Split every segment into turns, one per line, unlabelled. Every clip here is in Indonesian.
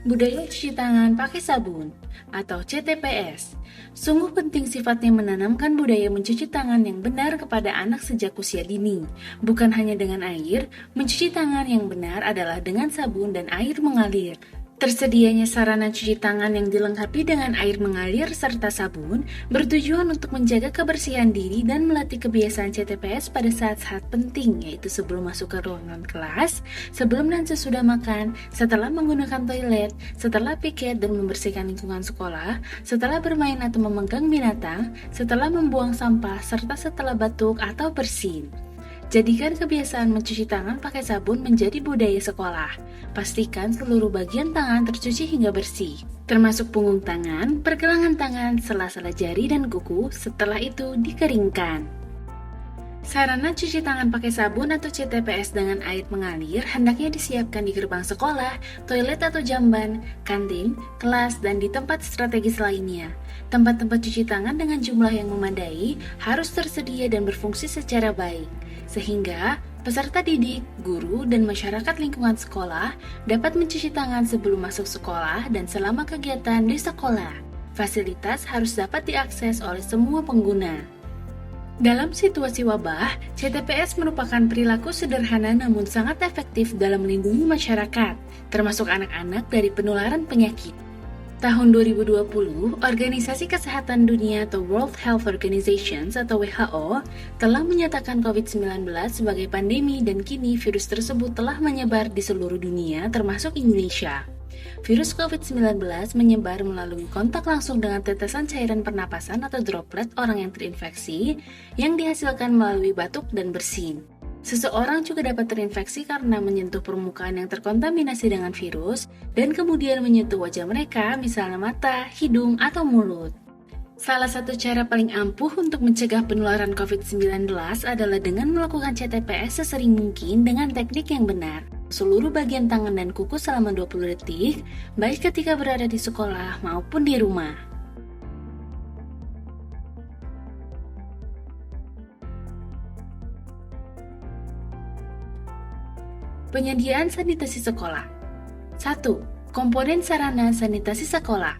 Budaya cuci tangan pakai sabun atau CTPS. Sungguh penting sifatnya menanamkan budaya mencuci tangan yang benar kepada anak sejak usia dini. Bukan hanya dengan air, mencuci tangan yang benar adalah dengan sabun dan air mengalir. Tersedianya sarana cuci tangan yang dilengkapi dengan air mengalir serta sabun bertujuan untuk menjaga kebersihan diri dan melatih kebiasaan CTPS pada saat-saat penting, yaitu sebelum masuk ke ruangan kelas, sebelum dan sesudah makan, setelah menggunakan toilet, setelah piket dan membersihkan lingkungan sekolah, setelah bermain atau memegang binatang, setelah membuang sampah, serta setelah batuk atau bersin. Jadikan kebiasaan mencuci tangan pakai sabun menjadi budaya sekolah. Pastikan seluruh bagian tangan tercuci hingga bersih, termasuk punggung tangan, pergelangan tangan, sela-sela jari dan kuku, setelah itu dikeringkan. Sarana cuci tangan pakai sabun atau CTPS dengan air mengalir hendaknya disiapkan di gerbang sekolah, toilet atau jamban, kantin, kelas, dan di tempat strategis lainnya. Tempat-tempat cuci tangan dengan jumlah yang memadai harus tersedia dan berfungsi secara baik, sehingga peserta didik, guru, dan masyarakat lingkungan sekolah dapat mencuci tangan sebelum masuk sekolah dan selama kegiatan di sekolah. Fasilitas harus dapat diakses oleh semua pengguna. Dalam situasi wabah, CTPS merupakan perilaku sederhana namun sangat efektif dalam melindungi masyarakat, termasuk anak-anak dari penularan penyakit. Tahun 2020, Organisasi Kesehatan Dunia atau World Health Organization atau WHO telah menyatakan COVID-19 sebagai pandemi dan kini virus tersebut telah menyebar di seluruh dunia termasuk Indonesia. Virus COVID-19 menyebar melalui kontak langsung dengan tetesan cairan pernapasan atau droplet orang yang terinfeksi yang dihasilkan melalui batuk dan bersin. Seseorang juga dapat terinfeksi karena menyentuh permukaan yang terkontaminasi dengan virus dan kemudian menyentuh wajah mereka, misalnya mata, hidung, atau mulut. Salah satu cara paling ampuh untuk mencegah penularan COVID-19 adalah dengan melakukan CTPS sesering mungkin dengan teknik yang benar. Seluruh bagian tangan dan kuku selama 20 detik, baik ketika berada di sekolah maupun di rumah. Penyediaan sanitasi sekolah. 1. Komponen sarana sanitasi sekolah.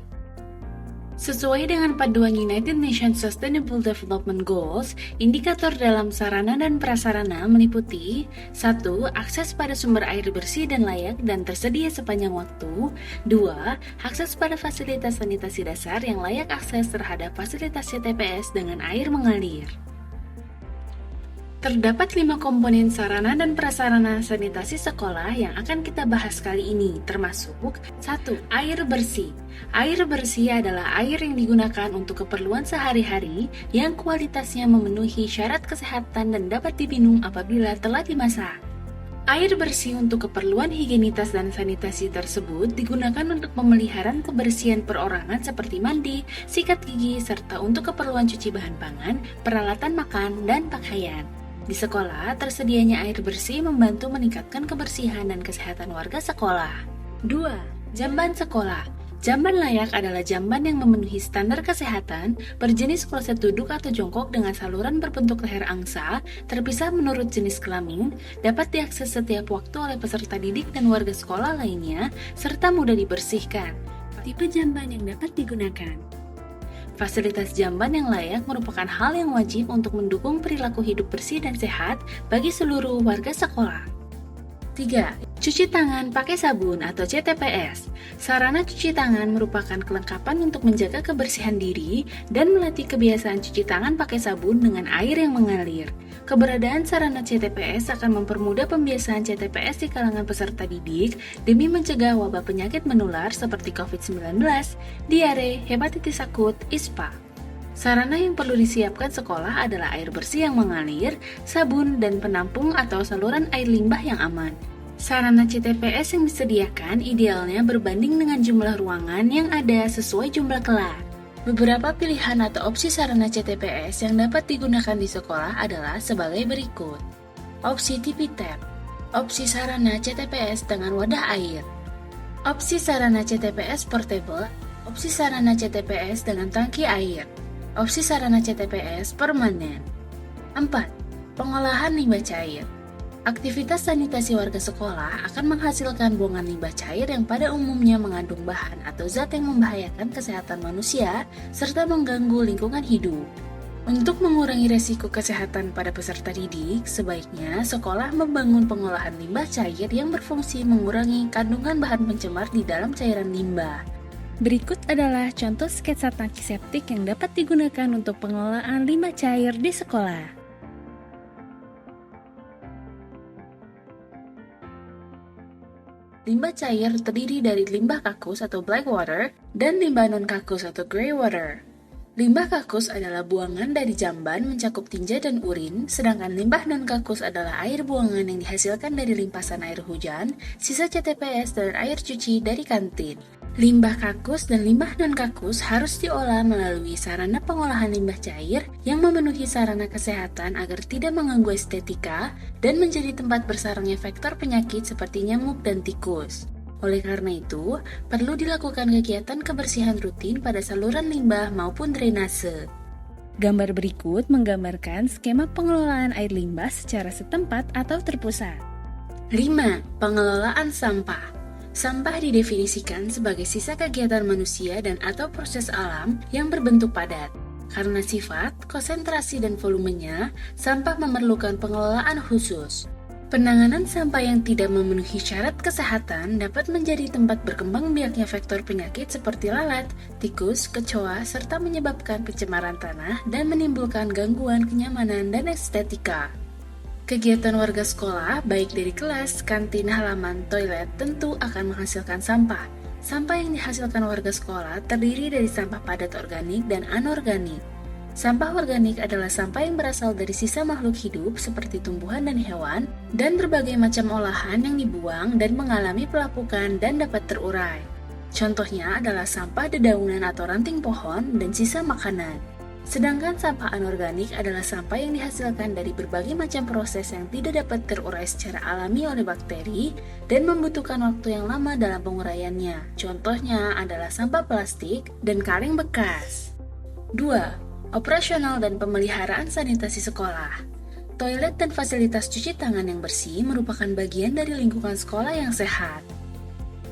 Sesuai dengan panduan United Nations Sustainable Development Goals, indikator dalam sarana dan prasarana meliputi 1. Akses pada sumber air bersih dan layak dan tersedia sepanjang waktu. 2. Akses pada fasilitas sanitasi dasar yang layak akses terhadap fasilitas CTPS dengan air mengalir. Terdapat 5 komponen sarana dan prasarana sanitasi sekolah yang akan kita bahas kali ini, termasuk 1. Air bersih. Air bersih adalah air yang digunakan untuk keperluan sehari-hari yang kualitasnya memenuhi syarat kesehatan dan dapat diminum apabila telah dimasak. Air bersih untuk keperluan higienitas dan sanitasi tersebut digunakan untuk pemeliharaan kebersihan perorangan seperti mandi, sikat gigi, serta untuk keperluan cuci bahan pangan, peralatan makan, dan pakaian. Di sekolah, tersedianya air bersih membantu meningkatkan kebersihan dan kesehatan warga sekolah. 2. Jamban sekolah. Jamban layak adalah jamban yang memenuhi standar kesehatan, berjenis kloset duduk atau jongkok dengan saluran berbentuk leher angsa, terpisah menurut jenis kelamin, dapat diakses setiap waktu oleh peserta didik dan warga sekolah lainnya, serta mudah dibersihkan. Tipe jamban yang dapat digunakan. Fasilitas jamban yang layak merupakan hal yang wajib untuk mendukung perilaku hidup bersih dan sehat bagi seluruh warga sekolah. 3. Cuci tangan pakai sabun atau CTPS. Sarana cuci tangan merupakan kelengkapan untuk menjaga kebersihan diri dan melatih kebiasaan cuci tangan pakai sabun dengan air yang mengalir. Keberadaan sarana CTPS akan mempermudah pembiasaan CTPS di kalangan peserta didik demi mencegah wabah penyakit menular seperti COVID-19, diare, hepatitis akut, ISPA. Sarana yang perlu disiapkan sekolah adalah air bersih yang mengalir, sabun, dan penampung atau saluran air limbah yang aman. Sarana CTPS yang disediakan idealnya berbanding dengan jumlah ruangan yang ada sesuai jumlah kelas. Beberapa pilihan atau opsi sarana CTPS yang dapat digunakan di sekolah adalah sebagai berikut. Opsi TV Tap, opsi sarana CTPS dengan wadah air, opsi sarana CTPS portable, opsi sarana CTPS dengan tangki air, opsi sarana CTPS permanen. 4. Pengolahan limbah cair. Aktivitas sanitasi warga sekolah akan menghasilkan buangan limbah cair yang pada umumnya mengandung bahan atau zat yang membahayakan kesehatan manusia serta mengganggu lingkungan hidup. Untuk mengurangi resiko kesehatan pada peserta didik, sebaiknya sekolah membangun pengolahan limbah cair yang berfungsi mengurangi kandungan bahan pencemar di dalam cairan limbah. Berikut adalah contoh sketsa tangki septik yang dapat digunakan untuk pengolahan limbah cair di sekolah. Limbah cair terdiri dari limbah kakus atau black water dan limbah non-kakus atau grey water. Limbah kakus adalah buangan dari jamban mencakup tinja dan urin, sedangkan limbah non-kakus adalah air buangan yang dihasilkan dari limpasan air hujan, sisa CTPS, dan air cuci dari kantin. Limbah kakus dan limbah non-kakus harus diolah melalui sarana pengolahan limbah cair yang memenuhi sarana kesehatan agar tidak mengganggu estetika dan menjadi tempat bersarangnya vektor penyakit seperti nyamuk dan tikus. Oleh karena itu, perlu dilakukan kegiatan kebersihan rutin pada saluran limbah maupun drainase. Gambar berikut menggambarkan skema pengelolaan air limbah secara setempat atau terpusat. 5. Pengelolaan sampah. Sampah didefinisikan sebagai sisa kegiatan manusia dan atau proses alam yang berbentuk padat. Karena sifat, konsentrasi, dan volumenya, sampah memerlukan pengelolaan khusus. Penanganan sampah yang tidak memenuhi syarat kesehatan dapat menjadi tempat berkembang biaknya vektor penyakit seperti lalat, tikus, kecoa, serta menyebabkan pencemaran tanah dan menimbulkan gangguan kenyamanan dan estetika. Kegiatan warga sekolah, baik dari kelas, kantin, halaman, toilet, tentu akan menghasilkan sampah. Sampah yang dihasilkan warga sekolah terdiri dari sampah padat organik dan anorganik. Sampah organik adalah sampah yang berasal dari sisa makhluk hidup seperti tumbuhan dan hewan, dan berbagai macam olahan yang dibuang dan mengalami pelapukan dan dapat terurai. Contohnya adalah sampah dedaunan atau ranting pohon dan sisa makanan. Sedangkan sampah anorganik adalah sampah yang dihasilkan dari berbagai macam proses yang tidak dapat terurai secara alami oleh bakteri dan membutuhkan waktu yang lama dalam penguraiannya. Contohnya adalah sampah plastik dan kaleng bekas. 2. Operasional dan pemeliharaan sanitasi sekolah. Toilet dan fasilitas cuci tangan yang bersih merupakan bagian dari lingkungan sekolah yang sehat.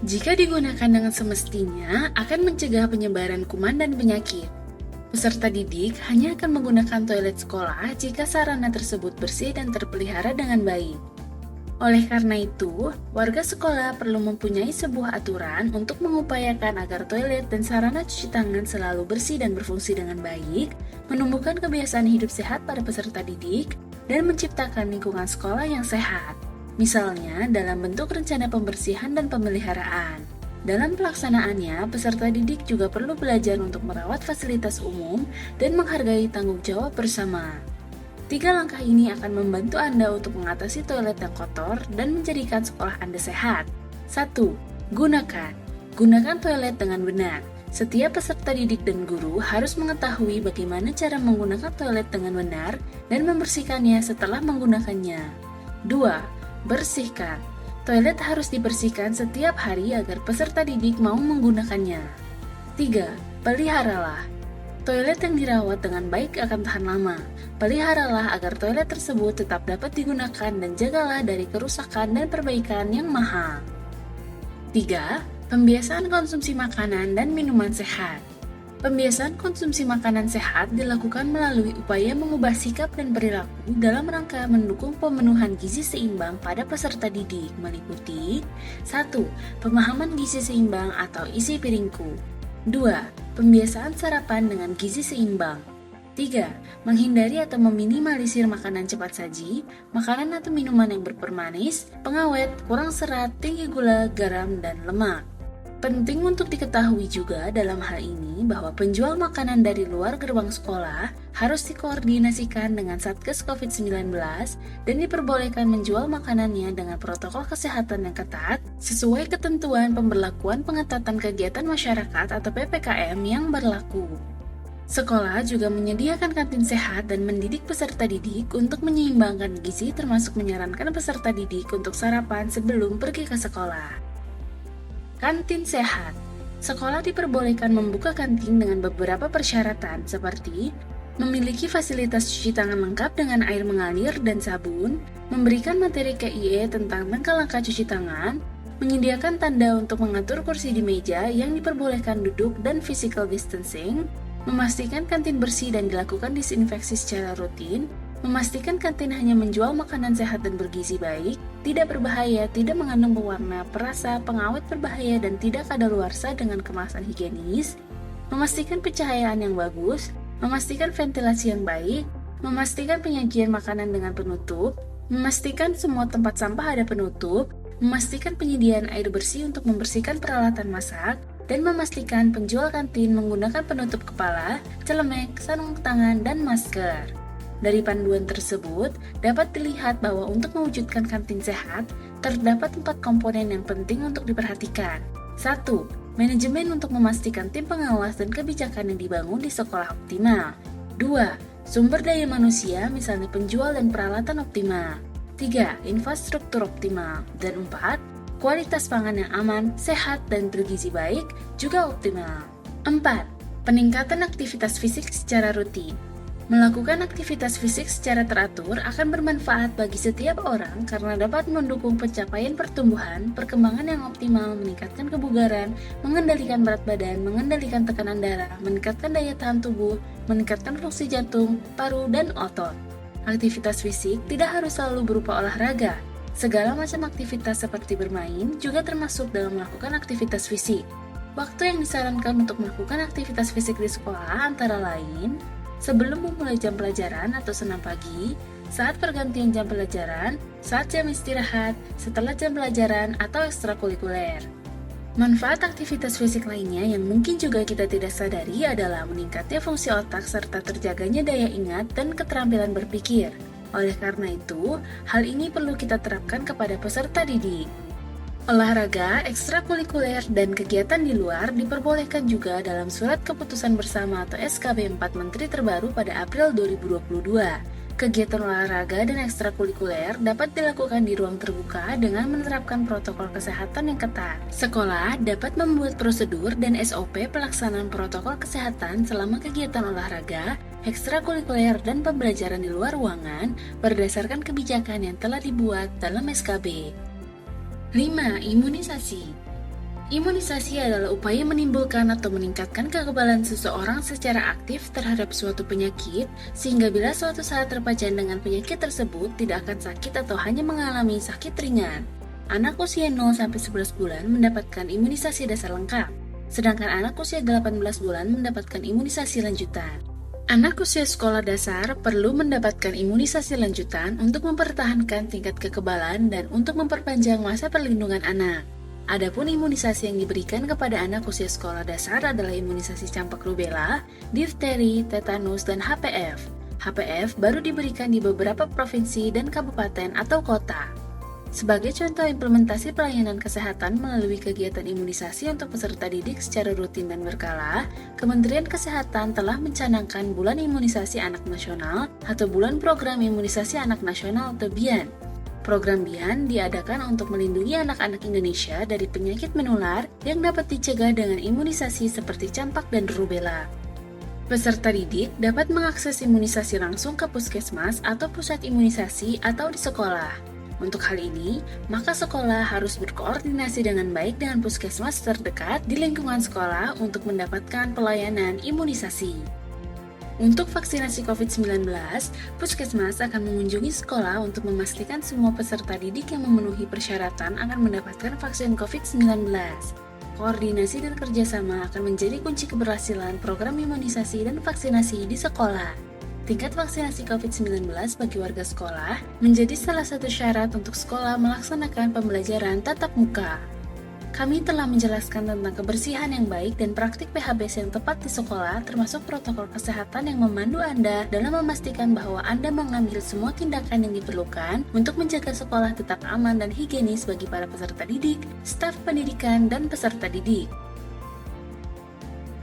Jika digunakan dengan semestinya, akan mencegah penyebaran kuman dan penyakit. Peserta didik hanya akan menggunakan toilet sekolah jika sarana tersebut bersih dan terpelihara dengan baik. Oleh karena itu, warga sekolah perlu mempunyai sebuah aturan untuk mengupayakan agar toilet dan sarana cuci tangan selalu bersih dan berfungsi dengan baik, menumbuhkan kebiasaan hidup sehat pada peserta didik, dan menciptakan lingkungan sekolah yang sehat. Misalnya, dalam bentuk rencana pembersihan dan pemeliharaan. Dalam pelaksanaannya, peserta didik juga perlu belajar untuk merawat fasilitas umum dan menghargai tanggung jawab bersama. 3 langkah ini akan membantu Anda untuk mengatasi toilet yang kotor dan menjadikan sekolah Anda sehat. 1. Gunakan. Gunakan toilet dengan benar. Setiap peserta didik dan guru harus mengetahui bagaimana cara menggunakan toilet dengan benar dan membersihkannya setelah menggunakannya. 2. Bersihkan. Toilet harus dibersihkan setiap hari agar peserta didik mau menggunakannya. 3. Peliharalah. Toilet yang dirawat dengan baik akan tahan lama. Peliharalah agar toilet tersebut tetap dapat digunakan dan jagalah dari kerusakan dan perbaikan yang mahal. 3. Pembiasaan konsumsi makanan dan minuman sehat. Pembiasaan konsumsi makanan sehat dilakukan melalui upaya mengubah sikap dan perilaku dalam rangka mendukung pemenuhan gizi seimbang pada peserta didik meliputi 1. Pemahaman gizi seimbang atau isi piringku. 2. Pembiasaan sarapan dengan gizi seimbang. 3. Menghindari atau meminimalisir makanan cepat saji, makanan atau minuman yang berpermanis, pengawet, kurang serat, tinggi gula, garam, dan lemak. Penting untuk diketahui juga dalam hal ini bahwa penjual makanan dari luar gerbang sekolah harus dikoordinasikan dengan Satgas COVID-19 dan diperbolehkan menjual makanannya dengan protokol kesehatan yang ketat sesuai ketentuan pemberlakuan pengetatan kegiatan masyarakat atau PPKM yang berlaku. Sekolah juga menyediakan kantin sehat dan mendidik peserta didik untuk menyeimbangkan gizi termasuk menyarankan peserta didik untuk sarapan sebelum pergi ke sekolah. Kantin sehat. Sekolah diperbolehkan membuka kantin dengan beberapa persyaratan seperti Memiliki fasilitas cuci tangan lengkap dengan air mengalir dan sabun, memberikan materi KIE tentang langkah-langkah cuci tangan, menyediakan tanda untuk mengatur kursi di meja yang diperbolehkan duduk dan physical distancing, memastikan kantin bersih dan dilakukan disinfeksi secara rutin, memastikan kantin hanya menjual makanan sehat dan bergizi baik, tidak berbahaya, tidak mengandung pewarna, perasa, pengawet berbahaya, dan tidak kadaluarsa dengan kemasan higienis, memastikan pencahayaan yang bagus, memastikan ventilasi yang baik, memastikan penyajian makanan dengan penutup, memastikan semua tempat sampah ada penutup, memastikan penyediaan air bersih untuk membersihkan peralatan masak, dan memastikan penjual kantin menggunakan penutup kepala, celemek, sarung tangan, dan masker. Dari panduan tersebut, dapat dilihat bahwa untuk mewujudkan kantin sehat, terdapat 4 komponen yang penting untuk diperhatikan. 1. Manajemen untuk memastikan tim pengawas dan kebijakan yang dibangun di sekolah optimal. 2. Sumber daya manusia, misalnya penjual dan peralatan optimal. 3. Infrastruktur optimal. Dan 4. Kualitas pangan yang aman, sehat, dan bergizi baik juga optimal. 4. Peningkatan aktivitas fisik secara rutin. Melakukan aktivitas fisik secara teratur akan bermanfaat bagi setiap orang karena dapat mendukung pencapaian pertumbuhan, perkembangan yang optimal, meningkatkan kebugaran, mengendalikan berat badan, mengendalikan tekanan darah, meningkatkan daya tahan tubuh, meningkatkan fungsi jantung, paru, dan otot. Aktivitas fisik tidak harus selalu berupa olahraga. Segala macam aktivitas seperti bermain juga termasuk dalam melakukan aktivitas fisik. Waktu yang disarankan untuk melakukan aktivitas fisik di sekolah antara lain sebelum memulai jam pelajaran atau senam pagi, saat pergantian jam pelajaran, saat jam istirahat, setelah jam pelajaran, atau ekstrakurikuler. Manfaat aktivitas fisik lainnya yang mungkin juga kita tidak sadari adalah meningkatnya fungsi otak serta terjaganya daya ingat dan keterampilan berpikir. Oleh karena itu, hal ini perlu kita terapkan kepada peserta didik. Olahraga, ekstrakurikuler, dan kegiatan di luar diperbolehkan juga dalam Surat Keputusan Bersama atau SKB 4 Menteri terbaru pada April 2022. Kegiatan olahraga dan ekstrakurikuler dapat dilakukan di ruang terbuka dengan menerapkan protokol kesehatan yang ketat. Sekolah dapat membuat prosedur dan SOP pelaksanaan protokol kesehatan selama kegiatan olahraga, ekstrakurikuler, dan pembelajaran di luar ruangan berdasarkan kebijakan yang telah dibuat dalam SKB. 5. Imunisasi. Imunisasi adalah upaya menimbulkan atau meningkatkan kekebalan seseorang secara aktif terhadap suatu penyakit, sehingga bila suatu saat terpajan dengan penyakit tersebut tidak akan sakit atau hanya mengalami sakit ringan. Anak usia 0-11 bulan mendapatkan imunisasi dasar lengkap, sedangkan anak usia 18 bulan mendapatkan imunisasi lanjutan. Anak usia sekolah dasar perlu mendapatkan imunisasi lanjutan untuk mempertahankan tingkat kekebalan dan untuk memperpanjang masa perlindungan anak. Adapun imunisasi yang diberikan kepada anak usia sekolah dasar adalah imunisasi campak rubella, difteri, tetanus, dan HPV. HPV baru diberikan di beberapa provinsi dan kabupaten atau kota. Sebagai contoh implementasi pelayanan kesehatan melalui kegiatan imunisasi untuk peserta didik secara rutin dan berkala, Kementerian Kesehatan telah mencanangkan Bulan Imunisasi Anak Nasional atau Bulan Program Imunisasi Anak Nasional atau BIAN. Program BIAN diadakan untuk melindungi anak-anak Indonesia dari penyakit menular yang dapat dicegah dengan imunisasi seperti campak dan rubella. Peserta didik dapat mengakses imunisasi langsung ke puskesmas atau pusat imunisasi atau di sekolah. Untuk hal ini, maka sekolah harus berkoordinasi dengan baik dengan puskesmas terdekat di lingkungan sekolah untuk mendapatkan pelayanan imunisasi. Untuk vaksinasi COVID-19, puskesmas akan mengunjungi sekolah untuk memastikan semua peserta didik yang memenuhi persyaratan akan mendapatkan vaksin COVID-19. Koordinasi dan kerjasama akan menjadi kunci keberhasilan program imunisasi dan vaksinasi di sekolah. Tingkat vaksinasi COVID-19 bagi warga sekolah menjadi salah satu syarat untuk sekolah melaksanakan pembelajaran tatap muka. Kami telah menjelaskan tentang kebersihan yang baik dan praktik PHBS yang tepat di sekolah, termasuk protokol kesehatan yang memandu Anda dalam memastikan bahwa Anda mengambil semua tindakan yang diperlukan untuk menjaga sekolah tetap aman dan higienis bagi para peserta didik, staf pendidikan, dan peserta didik.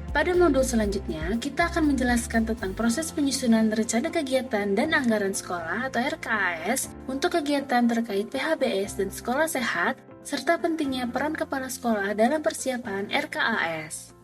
Pada modul selanjutnya, kita akan menjelaskan tentang proses penyusunan rencana kegiatan dan anggaran sekolah atau RKAS untuk kegiatan terkait PHBS dan sekolah sehat, serta pentingnya peran kepala sekolah dalam persiapan RKAS.